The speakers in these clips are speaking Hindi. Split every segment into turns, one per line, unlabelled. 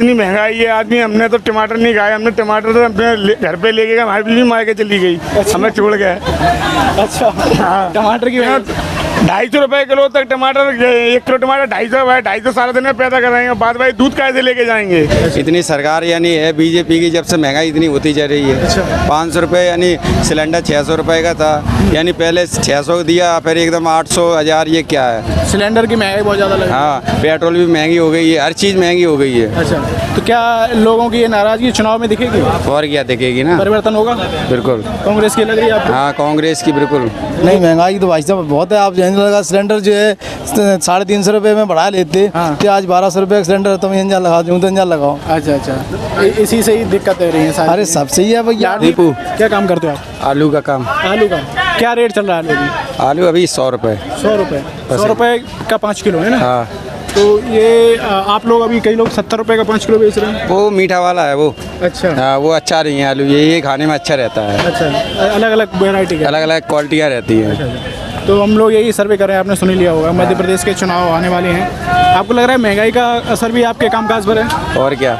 इतनी महंगाई है आदमी, हमने तो टमाटर नहीं खाए, हमने टमाटर तो अपने घर पे लेके गए, हमारी बिल्ली मार के चली गई, हमें छोड़ गए।
अच्छा
हाँ
टमाटर की वजह से।
250 रुपए किलो तक टमाटर, 1 किलो टमाटर 250 है, 250 सारा दिन में पैदा कराएंगे, बाद भाई दूध कैसे लेके जाएंगे।
इतनी सरकार यानी है बीजेपी की, जब से महंगाई इतनी होती जा रही है। 500 रुपये यानी सिलेंडर 600 रुपये का था, यानी पहले 600 दिया, फिर एकदम 800 1000, ये क्या है।
सिलेंडर की महंगाई बहुत ज़्यादा लगी।
हाँ, पेट्रोल भी महंगी हो गई है, हर चीज़ महंगी हो गई है।
अच्छा तो क्या लोगों की ये नाराजगी चुनाव में दिखेगी,
और क्या दिखेगी ना,
परिवर्तन होगा?
बिल्कुल।
कांग्रेस की लग रही है आपको?
हाँ, कांग्रेस की बिल्कुल।
नहीं, महंगाई तो भाई साहब बहुत है। आप जैसे लगा सिलेंडर जो है 350 रुपये में बढ़ा लेते, तो आज 1200 रुपये का सिलेंडर, तुम इंजन लगा दूँ तो इंजन लगाओ।
अच्छा अच्छा, इसी से ही दिक्कत हो रही है सारी।
अरे सब सही है भैया।
दीपू,
क्या काम करते हो आप?
आलू का काम।
आलू का क्या रेट चल रहा है? आलू की
आलू अभी 100 रुपये।
100 रुपये, 100 रुपये का 5 किलो है ना?
हाँ,
तो ये आप लोग अभी कई लोग 70 रुपये का 5 किलो बेच रहे हैं।
वो मीठा वाला है वो।
अच्छा
हाँ, वो अच्छा नहीं है आलू, ये खाने में अच्छा रहता है।
अच्छा, अलग अलग वेराइटी का,
अलग अलग क्वालिटियाँ रहती हैं।
तो हम लोग यही सर्वे कर रहे हैं, आपने सुन ही लिया होगा, मध्य प्रदेश के चुनाव आने वाले हैं। आपको लग रहा है महंगाई का असर भी आपके कामकाज पर है?
और क्या,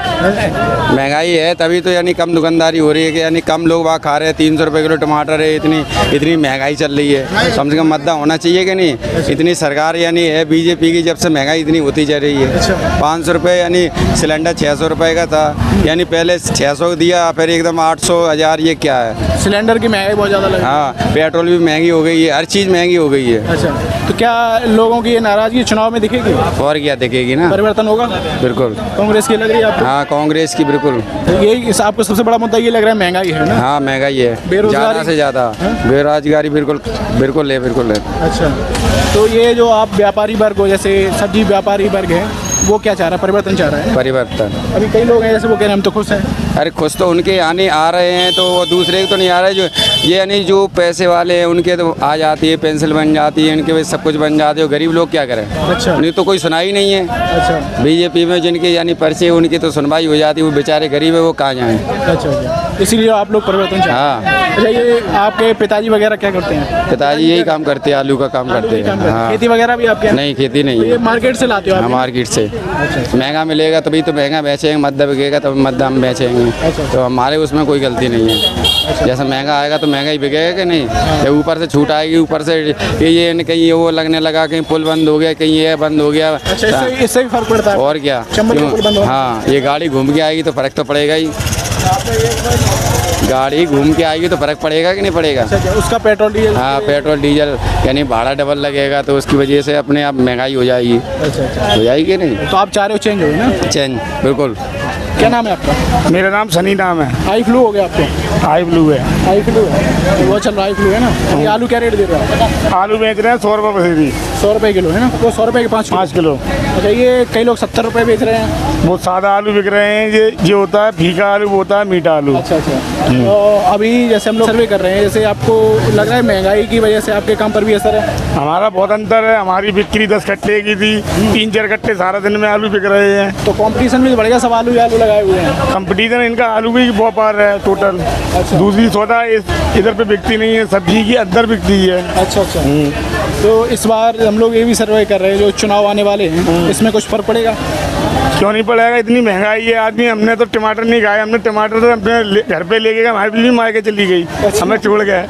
महंगाई है तभी तो यानी कम दुकानदारी हो रही है, कि यानी कम लोग वहाँ खा रहे हैं। 300 रुपये किलो टमाटर है, इतनी महंगाई चल रही है, कम से कम मद्दा होना चाहिए कि नहीं। इतनी सरकार यानी है बीजेपी की, जब से महंगाई इतनी होती जा रही है। 500 रुपये यानी सिलेंडर 600 रुपये का था, यानी पहले 600 दिया, फिर एकदम 800 1000, ये क्या है।
सिलेंडर की महंगाई बहुत ज़्यादा लगी।
हाँ, पेट्रोल भी महंगी हो गई है, हर चीज़ महंगी हो गई है।
अच्छा तो क्या लोगों की ये नाराजगी चुनाव में दिखेगी,
और क्या दिखेगी ना,
परिवर्तन होगा?
बिल्कुल।
कांग्रेस की लग रही है आपको?
हाँ, कांग्रेस की बिल्कुल।
यही आपको सबसे बड़ा मुद्दा ये लग रहा है, महंगाई है ना?
हाँ, महंगाई है,
बेरोजगारी?
ज़्यादा से ज़्यादा बेरोजगारी, बिल्कुल बिल्कुल है, बिल्कुल है।
अच्छा तो ये जो आप व्यापारी वर्ग हो, जैसे सब्जी व्यापारी वर्ग है, वो क्या चाह रहा है, परिवर्तन चाह रहा है?
परिवर्तन।
अभी कई लोग हैं जैसे वो कह रहे हैं हम तो खुश हैं।
अरे खुश तो उनके आने आ रहे हैं, तो वो दूसरे के तो नहीं आ रहे। जो ये यानी जो पैसे वाले हैं उनके तो आ जाती है, पेंसिल बन जाती है, इनके सब कुछ बन जाते हो। गरीब लोग क्या करें?
अच्छा।
उन्हें तो कोई सुनाई नहीं है।
अच्छा
बीजेपी में जिनके यानी पर्चे, उनकी तो सुनवाई हो जाती है, वो बेचारे गरीब है, वो कहाँ जाएँ।
अच्छा, इसीलिए आप लोग परिवर्तन चाह रहे हैं।
हाँ,
अच्छा, ये आपके पिताजी वगैरह क्या करते हैं?
पिताजी यही काम करते हैं, आलू का काम करते हैं। हाँ,
खेती वगैरह भी आपके यहाँ?
नहीं, खेती नहीं
तो ये
है।
मार्केट से लाते हो आप?
हाँ, मार्केट से।
अच्छा
महंगा मिलेगा तभी तो महंगा बेचेंगे, मद्दा बिकेगा तब मद्दा हम बेचेंगे।
अच्छा।
तो हमारे उसमें कोई गलती नहीं है। जैसा महंगा आएगा तो महंगा ही बिकेगा कि नहीं। या ऊपर से छूट आएगी, ऊपर से ये कहीं वो लगने लगा, कहीं पुल बंद हो गया, कहीं ये बंद हो गया।
अच्छा, इससे भी फर्क पड़ता है?
और क्या,
चंबल का पुल बंद हो?
हाँ, ये गाड़ी घूम के आएगी तो फर्क तो पड़ेगा ही। गाड़ी घूम के आएगी तो फर्क पड़ेगा कि नहीं पड़ेगा।
अच्छा, उसका पेट्रोल डीजल?
हाँ, पेट्रोल डीजल यानी भाड़ा डबल लगेगा, तो उसकी वजह से अपने आप महंगाई हो जाएगी।
अच्छा,
हो जाएगी नहीं,
तो आप चाह रहे हो चेंज हो ना?
चेंज बिल्कुल।
क्या नाम है आपका?
मेरा नाम सनी नाम है।
आई फ्लू हो गया आपको?
आई ब्लू है।
आई फ्लू है, तो वो चल रहा है, आई फ्लू है ना? ये आलू क्या रेट दे रहे हो आप?
आलू बेच रहे हैं 100 रुपये पसेरी।
100 रुपये किलो है ना? वो 100 रुपये के 5
किलो।
अच्छा, ये कई लोग 70 रुपये बेच रहे हैं।
वो सादा आलू बिक रहे हैं, ये होता है फीका आलू, वो होता है मीठा आलू।
अच्छा अच्छा, तो अभी जैसे हम लोग सर्वे कर रहे हैं, जैसे आपको लग रहा है महंगाई की वजह से आपके काम पर भी असर है?
हमारा बहुत अंतर है। हमारी बिक्री 10 कट्टे की थी, 3-4 कट्टे सारा दिन में आलू बिक रहे हैं।
तो कंपटीशन भी बढ़ेगा, सब आलू लगाए हुए हैं।
कंपटीशन इनका आलू की व्यापार है टोटल।
अच्छा।
दूसरी सौदा इधर पे बिकती नहीं है, सब्जी की अंदर बिकती है।
अच्छा अच्छा, तो इस बार हम लोग ये भी सर्वे कर रहे हैं, जो चुनाव आने वाले हैं इसमें कुछ फर्क पड़ेगा?
क्यों नहीं पड़ेगा, इतनी महंगाई है आदमी, हमने तो टमाटर नहीं खाए, हमने टमाटर तो अपने घर पे लेके गए, हमारी बिल्ली मार के चली गई, हमें छोड़ गए।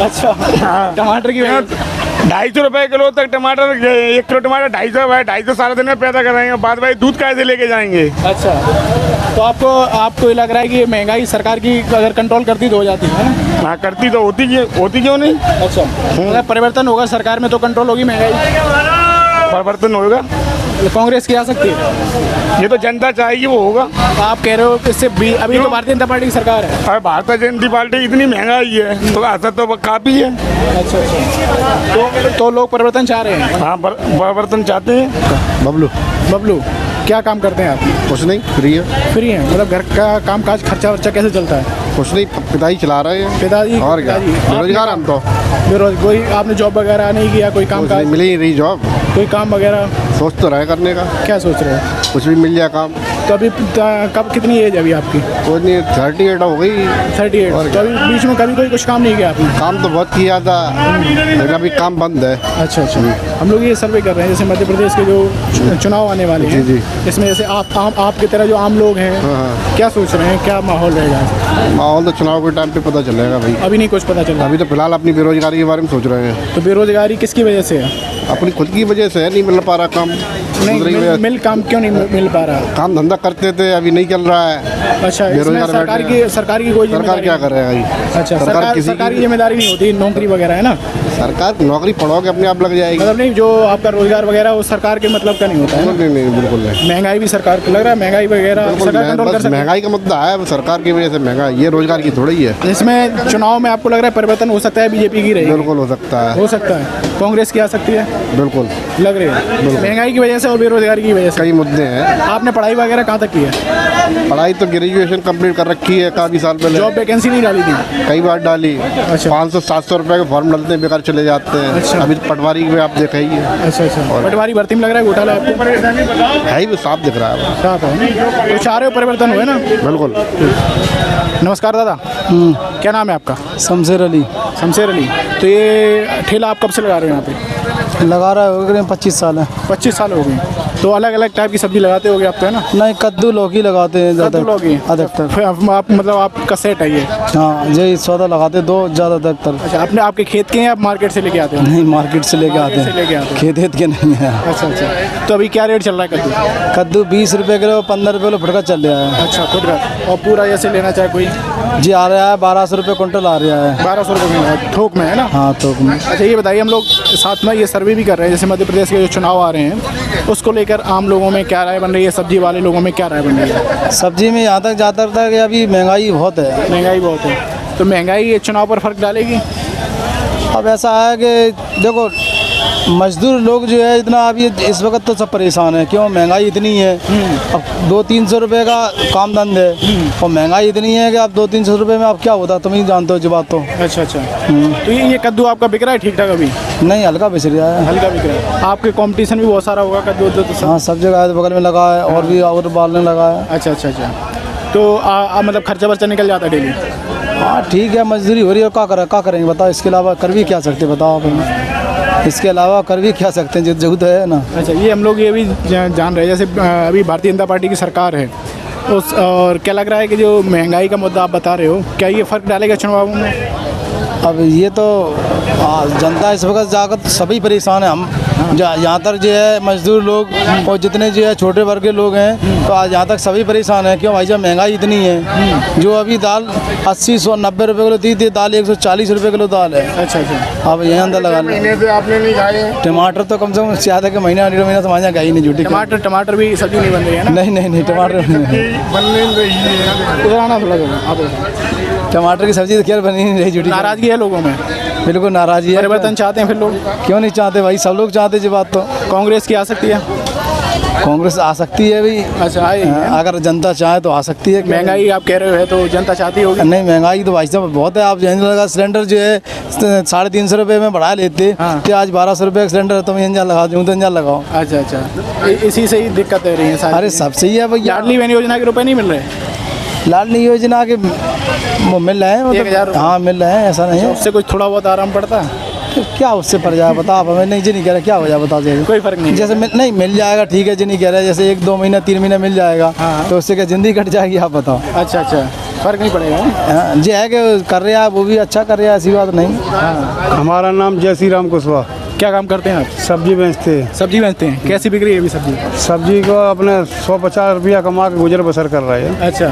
अच्छा
हाँ,
टमाटर की वजह से।
250 रुपये किलो तक टमाटर, 1 किलो टमाटर 250 है, 250 सारा दिन में पैदा कराएंगे, बाद भाई दूध कैसे लेके जाएंगे।
अच्छा, तो आपको ये लग रहा है कि महंगाई सरकार की अगर कंट्रोल करती तो हो जाती है ना?
हाँ, करती तो होती क्यों नहीं।
अच्छा, अगर परिवर्तन होगा सरकार में तो कंट्रोल होगी महंगाई?
परिवर्तन होगा,
कांग्रेस की आ सकती है?
ये तो जनता चाहेगी वो होगा।
आप कह रहे हो कि इससे अभी तो भारतीय जनता पार्टी की सरकार है।
अरे भारतीय जनता पार्टी इतनी महंगाई है तो असर तो काफ़ी है।
अच्छा अच्छा, तो लोग परिवर्तन चाह रहे हैं?
हाँ, परिवर्तन चाहते हैं।
बबलू क्या काम करते हैं आप?
कुछ नहीं, फ्री है।
फ्री हैं, मतलब घर का काम काज खर्चा वर्चा कैसे चलता है?
कुछ नहीं, पिताजी चला रहे हैं।
पिताजी?
और क्या, बेरोजगार हम तो।
कोई आपने जॉब वगैरह नहीं किया, कोई काम काज?
मिल ही रही जॉब,
कोई काम वगैरह
सोच तो रहे करने का।
क्या सोच रहे हैं?
कुछ भी मिल जाए काम।
तो अभी कब कितनी एज है अभी आपकी?
कोई नहीं 38 हो गई।
38। तो अभी बीच में कभी कोई कुछ काम नहीं किया आपने?
काम तो बहुत किया था लेकिन अभी काम बंद है।
अच्छा अच्छा। हम लोग ये सर्वे कर रहे हैं, जैसे मध्य प्रदेश के जो चुनाव आने वाले हैं,
जी।
इसमें जैसे आपकी तरह जो आम लोग हैं, क्या सोच रहे हैं, क्या माहौल रहेगा?
माहौल तो चुनाव के टाइम पे पता चलेगा भाई।
अभी नहीं कुछ पता चल रहा।
अभी तो फिलहाल अपनी बेरोजगारी के बारे में सोच रहे हैं।
तो बेरोजगारी किसकी वजह से है?
अपनी खुद की वजह से है, नहीं मिल पा रहा काम।
नहीं मिल काम क्यों नहीं मिल पा रहा?
काम धंधा करते थे, अभी नहीं चल रहा है।
अच्छा, इसमें
बेरोजगार
सरकार
बैठे हैं।
की कोई
सरकार क्या कर रहा है भाई?
अच्छा,
सरकार
सरकार की जिम्मेदारी नहीं होती, नौकरी वगैरह है ना?
सरकार नौकरी पढ़ोगे अपने आप लग जाएगी।
मतलब नहीं, जो आपका रोजगार वगैरह वो सरकार के मतलब का नहीं होता है ना?
नहीं बिल्कुल नहीं।
महंगाई भी सरकार को लग रहा है, महंगाई वगैरह सरकार कंट्रोल कर
बस
सकती है।
महंगाई का मुद्दा है, वो सरकार की वजह से महंगाई, ये रोजगार की थोड़ी है।
इसमें चुनाव में आपको लग रहा है परिवर्तन हो सकता है, बीजेपी की रहेगी?
बिल्कुल हो सकता है।
हो सकता है। कांग्रेस की आ सकती है?
बिल्कुल
लग रही है महंगाई की वजह से और बेरोजगारी की वजह से।
कई मुद्दे हैं।
आपने पढ़ाई वगैरह कहाँ तक की है?
पढ़ाई तो ग्रेजुएशन कंप्लीट कर रखी है काफ़ी साल पहले।
जॉब वैकेंसी नहीं डाली थी?
कई बार डाली।
अच्छा।
500-700 रुपए के फॉर्म डालते हैं, बेकार चले जाते हैं।
अच्छा।
अभी पटवारी में आप देखा ही है।
अच्छा अच्छा। पटवारी भर्ती में लग रहा है घोटाला आपको?
है ही, वो साफ दिख रहा है।
साफ है। तो चाह रहे हो परिवर्तन हुए ना?
बिल्कुल।
नमस्कार दादा, क्या नाम है आपका?
शमशेर अली।
शमशेर अली। तो ये ठेला आप कब से लगा रहे हो यहाँ पे?
लगा रहा है 25 साल है।
25 साल हो गए। तो अलग अलग टाइप की सब्जी लगाते होगे आप तो, है ना?
नहीं, कद्दू लौकी लगाते हैं ज़्यादा।
कद्दू लौकी
अधिकतर।
फिर आप मतलब आपका सेट है ये?
हाँ, यही सौदा लगाते दो ज़्यादा अधिकतर।
अच्छा, आपने आपके खेत के हैं, आप मार्केट से लेके आते हो?
नहीं, मार्केट से लेके आते
से लेके आते
हैं, खेत के नहीं है।
अच्छा अच्छा। तो अभी क्या रेट चल रहा है कद्दू?
कद्दू 20 रुपये किलो, 15 रुपये किलो फुटका चल रहा है।
अच्छा, खुद का। और पूरा जैसे लेना चाहे कोई?
जी आ रहा है 1200 रुपये कुंटल आ रहा है।
1200 रुपये में थोक में, है ना?
हाँ, थोक में।
अच्छा, ये बताइए, हम लोग साथ में ये सर्वे भी कर रहे हैं, जैसे मध्य प्रदेश के जो चुनाव आ रहे हैं उसको लेकर आम लोगों में क्या राय बन रही है, सब्जी वाले लोगों में क्या राय बन रही है?
सब्जी में यहाँ तक जाता रहता है कि अभी महंगाई बहुत है।
महंगाई बहुत है, तो महंगाई ये चुनाव पर फर्क डालेगी?
अब ऐसा है कि देखो, मजदूर लोग जो है इतना अभी इस वक्त तो सब परेशान है। क्यों? महंगाई इतनी है। अब 200-300 रुपये का काम धंधे है और महंगाई इतनी है कि अब 200-300 रुपये में अब क्या होता, तुम ही जानते हो जो बात। तो
अच्छा अच्छा। तो ये कद्दू आपका बिक रहा है ठीक ठाक अभी?
नहीं, हल्का बेच रहा है।
हल्का बिक रहा है। आपके कंपटीशन भी बहुत सारा होगा कद्दू तो सब?
हाँ, सब जगह है, बगल में लगा है और भी और बालने लगा है।
अच्छा अच्छा अच्छा। तो मतलब खर्चा वर्चा निकल जाता है डेली?
हाँ ठीक है, मजदूरी हो रही है, क्या करेंगे बताओ? इसके अलावा कर भी क्या सकते बताओ आप? इसके अलावा कर भी क्या सकते हैं, जो जरूरत है ना।
अच्छा, ये हम लोग ये भी जान रहे हैं, जैसे अभी भारतीय जनता पार्टी की सरकार है और क्या लग रहा है कि जो महंगाई का मुद्दा आप बता रहे हो, क्या ये फ़र्क डालेगा चुनावों में?
अब ये तो जनता इस वक्त जाकर सभी परेशान है। हम यहाँ तक जो है मजदूर लोग और जितने जो है छोटे वर्ग के लोग हैं, तो आज यहाँ तक सभी परेशान हैं। क्यों भाई साहब? महंगाई इतनी है। जो अभी दाल 80-190 रुपये किलो थी, दाल 140 रुपये किलो दाल है।
अच्छा अच्छा।
अब यहीं अंदर लगा
महीने से आपने नहीं खाए?
टमाटर तो कम से कम ज़्यादा के महीना 1.5 महीना हमारे यहाँ गई नहीं झूठी।
टमाटर भी सब्जी नहीं बन रही है ना?
नहीं, टमाटर
बनने रही है।
उधर आना थोड़ा आप।
टमाटर की सब्जी तो क्या बनी नहीं रही झूठी।
नाराजगी है लोगों में?
बिल्कुल नाराजगी है।
परिवर्तन चाहते हैं फिर लोग?
क्यों नहीं चाहते भाई, सब लोग चाहते जी बात। तो
कांग्रेस की आ सकती है?
कांग्रेस आ सकती है भी।
अच्छा, आएगी?
अगर जनता चाहे तो आ सकती है।
महंगाई आप कह रहे हो तो जनता चाहती होगी?
नहीं, महंगाई तो भाई साहब बहुत है। आप यहीं लगा सिलेंडर जो है 350 रुपये में बढ़ा लेते कि आज 1200 रुपये का सिलेंडर, तुम इंजन लगा दूँ तो इंजन लगाओ।
अच्छा अच्छा। इसी से ही दिक्कत हो रही है?
अरे सब सही है भैया।
लाडली बहन योजना के रुपए नहीं मिल रहे?
लाडली योजना के वो मिल रहे हैं,
1000 रुपये?
हाँ मिल रहे हैं, ऐसा नहीं है।
उससे कुछ थोड़ा बहुत आराम पड़ता है?
तो क्या उससे पड़ जाए बता आप हमें? नहीं जी नहीं कह रहे, क्या हो जाए बता दे।
कोई फर्क नहीं?
जैसे नहीं मिल जाएगा ठीक है जी, नहीं कह रहे जैसे 1-2 महीना 3 महीना मिल जाएगा तो उससे क्या ज़िंदगी कट जाएगी आप बताओ?
अच्छा अच्छा, फर्क नहीं पड़ेगा?
हाँ जी, है कि कर रहे हैं वो भी अच्छा कर रहे हैं, ऐसी बात नहीं।
हमारा नाम जय श्री राम कुशवाहा।
क्या काम करते हैं आप?
सब्जी बेचते हैं।
सब्जी बेचते हैं। कैसी बिक रही है अभी सब्जी?
सब्जी को अपने 150 रुपया कमा के गुजर बसर कर रहे हैं।
अच्छा।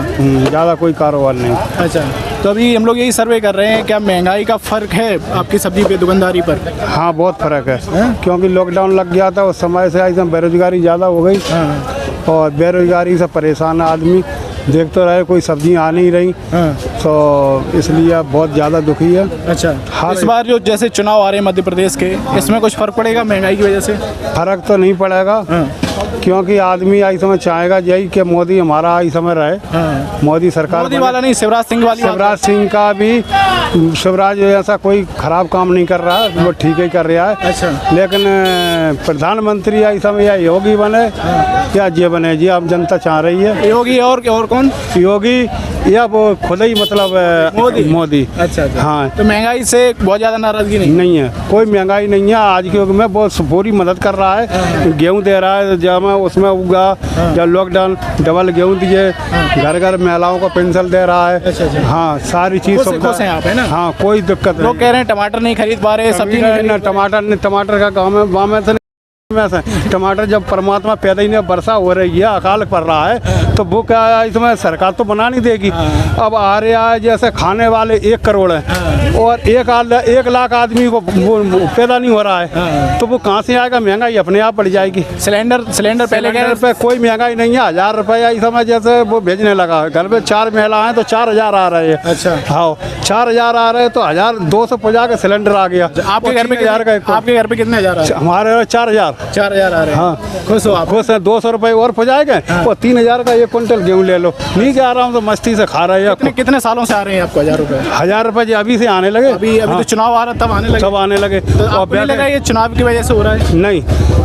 ज़्यादा कोई कारोबार नहीं।
अच्छा, तो अभी हम लोग यही सर्वे कर रहे हैं, क्या महंगाई का फ़र्क है आपकी सब्जी पे दुकानदारी पर?
हाँ, बहुत फ़र्क है। क्योंकि लॉकडाउन लग गया था, उस समय से एकदम बेरोजगारी ज़्यादा हो गई और बेरोजगारी से परेशान आदमी देख तो रहे, कोई सब्जी आ नहीं रही। तो इसलिए अब बहुत ज़्यादा दुखी है।
अच्छा, इस बार जो जैसे चुनाव आ रहे हैं मध्य प्रदेश के, इसमें कुछ फ़र्क पड़ेगा महंगाई की वजह से?
फ़र्क तो नहीं पड़ेगा क्योंकि आदमी आई समय चाहेगा यही कि मोदी हमारा आई समय रहे, मोदी सरकार
मोदी वाला नहीं, शिवराज सिंह वाली
शिवराज सिंह का भी, शिवराज ऐसा कोई खराब काम नहीं कर रहा है, वो ठीक ही कर रहा है।
अच्छा।
लेकिन प्रधानमंत्री आई समय या योगी बने या जे बने, जी अब जनता चाह रही है।
योगी और कौन?
योगी या वो खुद ही मतलब मोदी।
अच्छा।
हाँ,
तो महंगाई से बहुत ज़्यादा नाराजगी नहीं
है, कोई महंगाई नहीं है आज के युग में। बहुत पूरी मदद कर रहा है, गेहूं दे रहा है जब उसमें उगा, जब लॉकडाउन डबल गेहूं दिए, घर घर महिलाओं को पेंशन दे रहा है।
अच्छा।
हाँ, सारी चीज़
खुश हैं आप, है ना?
हाँ, कोई दिक्कत नहीं।
लोग कह रहे हैं टमाटर नहीं खरीद पा रहे, सब्जी नहीं,
टमाटर का गाँव में से टमाटर जब परमात्मा पैदा ही नहीं, वर्षा हो रही है, अकाल पड़ रहा है, तो वो क्या है, इसमें सरकार तो बना नहीं देगी। अब आ रहा है जैसे खाने वाले 1 करोड़ है और 1 लाख आदमी को वो पैदा नहीं हो रहा है, तो वो कहाँ से आएगा? महंगाई अपने आप बढ़ जाएगी।
सिलेंडर पहले कह रहे
पे कोई महंगाई नहीं है, 1000 रुपया इस समय जैसे वो भेजने लगा है। घर में 4 महिला हैं तो 4000 आ रहे हैं।
अच्छा।
हाँ, 4000 आ रहे हैं तो 1250 का सिलेंडर आ गया।
आपके घर पे कितने हजार?
हमारे 4000
आ रहे हैं।
हाँ,
खुश हो आप?
खुश है। 200 रुपये और हो जाएगा और 3000 का 1 क्विंटल गेहूँ ले लो। नहीं जा रहा हूँ तो मस्ती से खा रहे हैं।
कितने सालों से आ रहे हैं आपको 1000 रुपए?
1000 रुपये अभी से आने लगे।
अभी तो चुनाव आ रहा तब आने लगे?
सब आने लगे।
तो आपको नहीं लगा ये चुनाव की वजह से हो रहा है?
नहीं,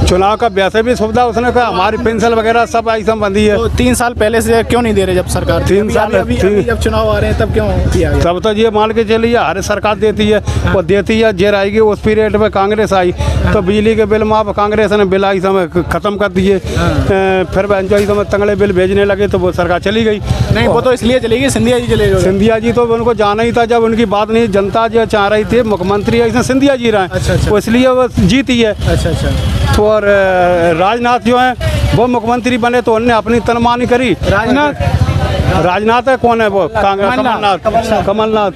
चुनाव का वैसे भी सुविधा उसने कहा, हमारी पेंशन वगैरह सब ऐसा बंदी है।
तो 3 साल पहले से क्यों नहीं दे रहे जब सरकार?
3 साल
अभी जब चुनाव आ रहे हैं तब क्यों किया गया?
तब तो ये मान के चलिए हर सरकार देती है, वो देती है जे रहेगी। उस पीरियड में कांग्रेस आई तो बिजली के बिल माफ कांग्रेस ने बिल आई समय खत्म कर दिए। फिर समय तंगड़े बिल भेजने लगे तो वो सरकार चली गई।
नहीं, वो तो इसलिए चली गई, सिंधिया जी चले गए।
सिंधिया जी तो उनको जाना ही था, जब उनकी बात नहीं, जनता जो चाह रही थी मुख्यमंत्री ऐसे सिंधिया जी रहे।
अच्छा।
वो इसलिए वो जीती है।
अच्छा।
तो और राजनाथ जो है वो मुख्यमंत्री बने तो उन्होंने अपनी तनमानी करी। राजनाथ है, कौन है वो? कमलनाथ।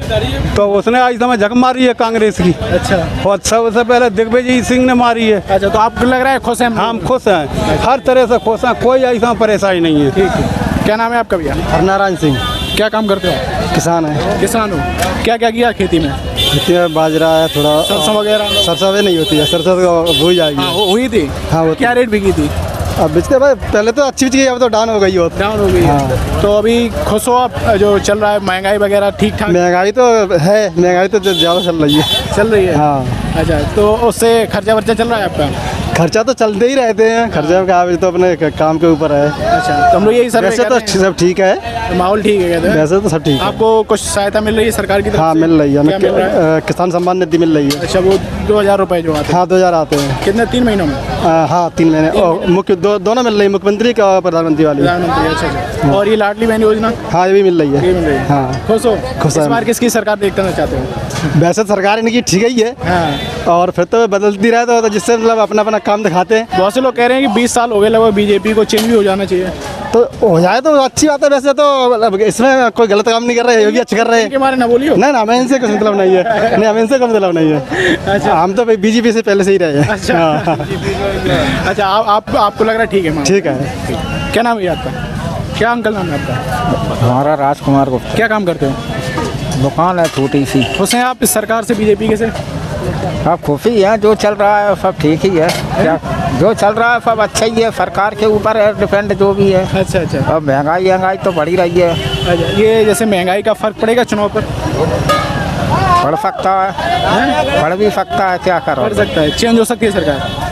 तो उसने आज समय झक मारी है कांग्रेस की।
अच्छा।
और सबसे पहले दिग्विजय सिंह ने मारी है।
अच्छा, तो आपको लग रहा है खुश हैं?
हम खुश हैं, हर तरह से खुश हैं, कोई ऐसा परेशानी नहीं है।
ठीक है। क्या नाम है आपका भैया?
हरनारायण सिंह।
क्या काम करते हो?
किसान है।
किसान हो। क्या क्या किया खेती में?
खेती में बाजरा है, थोड़ा
सरसों वगैरह?
सरसों भी नहीं होती है, सरसों तो भूल जाएगी।
हाँ, हुई थी।
हाँ,
क्या रेट बिकी थी?
अब बेचते भाई, पहले तो अच्छी चीज़, अब तो डाउन हो गई हो।
डाउन हो गई है।
हाँ।
तो अभी खुश हो आप जो चल रहा है महंगाई वगैरह ठीक ठाक?
महंगाई तो है, महंगाई तो ज़्यादा चल रही है।
चल रही है।
हाँ।
अच्छा, तो उससे खर्चा वर्चा चल रहा है आपका?
खर्चा तो चलते ही रहते हैं, खर्चा का तो अपने काम के ऊपर है।
अच्छा, तो हम लोग यही सर
वैसे तो सब ठीक है,
माहौल ठीक है कहते हैं?
वैसे तो सब ठीक है।
आपको कुछ सहायता मिल रही है सरकार की तरफ
हाँ,
से?
मिल रही है।
क्या मिल रहा है?
किसान सम्मान निधि मिल रही है।
अच्छा, वो 2000 रुपए जो आते हैं?
हाँ, 2000 आते हैं।
कितने? 3 महीनों में?
हाँ, 3 महीने। और मुख्य दोनों मिल रही है, मुख्यमंत्री का और प्रधानमंत्री वाली।
प्रधानमंत्री। अच्छा। और ये लाडली बहन योजना?
हाँ, ये भी मिल रही है।
ये मिल रही है।
हाँ।
खुश हो?
खुश
इस
है।
बार किसकी सरकार देखना चाहते हो?
वैसे सरकार इनकी ठीक ही है।
हाँ।
और फिर तो बदलती रहे तो जिससे मतलब अपना अपना काम दिखाते हैं।
बहुत से लोग कह रहे हैं कि 20 साल हो गए लगभग बीजेपी को, चेंज भी हो जाना चाहिए।
तो हो जाए तो अच्छी बात है। वैसे तो मतलब इसमें कोई गलत काम नहीं कर रहे हैं, ये भी अच्छा कर रहे हैं।
इनके बारे में ना बोलियो।
नहीं, हमें इनसे कुछ मतलब नहीं है। नहीं, हमें इनसे कोई मतलब नहीं है।
अच्छा।
हम तो बीजेपी से पहले से ही रहे हैं।
अच्छा।
हाँ।
अच्छा, आपको लग रहा है ठीक है?
ठीक है।
क्या नाम है आपका? क्या अंकल नाम है आपका?
हमारा राजकुमार गुप्ता।
क्या काम करते हो?
दुकान है छोटी सी।
खुश हैं आप इस सरकार से, बीजेपी के से?
अब खुशी है, जो चल रहा है सब ठीक ही है। क्या जो चल रहा है सब अच्छा ही है, सरकार के ऊपर है डिपेंड जो भी है।
अच्छा।
अब महंगाई तो बढ़ी रही है।
अच्छा, ये जैसे महंगाई का फर्क पड़ेगा चुनाव पर?
बढ़ सकता है, बढ़ भी सकता है, क्या करो।
पड़ सकता है, चेंज हो सकती है सरकार।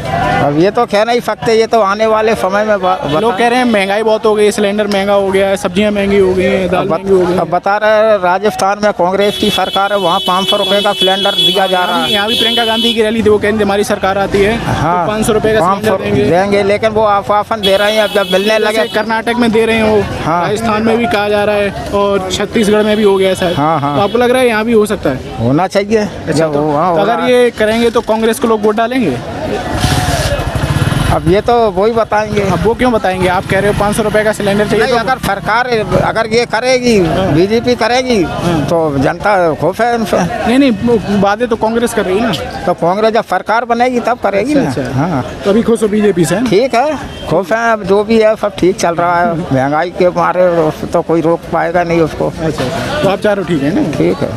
अब ये तो कह नहीं सकते, ये तो आने वाले समय में
लोग कह रहे हैं महंगाई बहुत हो गई, सिलेंडर महंगा हो गया है, सब्जियां महंगी हो गई हैं, दाल महंगी हो गई।
अब बता रहे हैं राजस्थान में कांग्रेस की सरकार है, वहाँ 500 रुपये का सिलेंडर दिया जा रहा है।
यहाँ भी प्रियंका गांधी की रैली थी, वो कहेंगे हमारी सरकार आती है
हाँ,
500 रुपये का
500
सिलेंडर
देंगे, लेकिन वो आश्वासन दे रहे हैं। अब जब मिलने लगे,
कर्नाटक में दे रहे हैं वो,
हाँ।
राजस्थान में भी कहा जा रहा है और छत्तीसगढ़ में भी हो गया सर।
हाँ, हाँ।
तो आपको लग रहा है यहाँ भी हो सकता है?
होना चाहिए।
अच्छा, तो अगर ये करेंगे तो कांग्रेस को लोग वोट डालेंगे?
अब ये तो वही बताएंगे।
अब वो क्यों बताएंगे? आप कह रहे हो 500 रुपये का सिलेंडर चाहिए।
नहीं,
तो
अगर सरकार अगर ये करेगी, बीजेपी करेगी तो जनता खुश है इनसे।
नहीं, बातें तो कांग्रेस कर रही है ना।
तो कांग्रेस जब सरकार बनेगी तब करेगी ना।
अच्छा।
हाँ,
तो अभी खुश हो बीजेपी से?
ठीक है, खुश है। अब जो भी है सब ठीक चल रहा है। महंगाई के मारे तो कोई रोक पाएगा नहीं उसको।
अच्छा, तो आप चारों ठीक है ना?
ठीक है।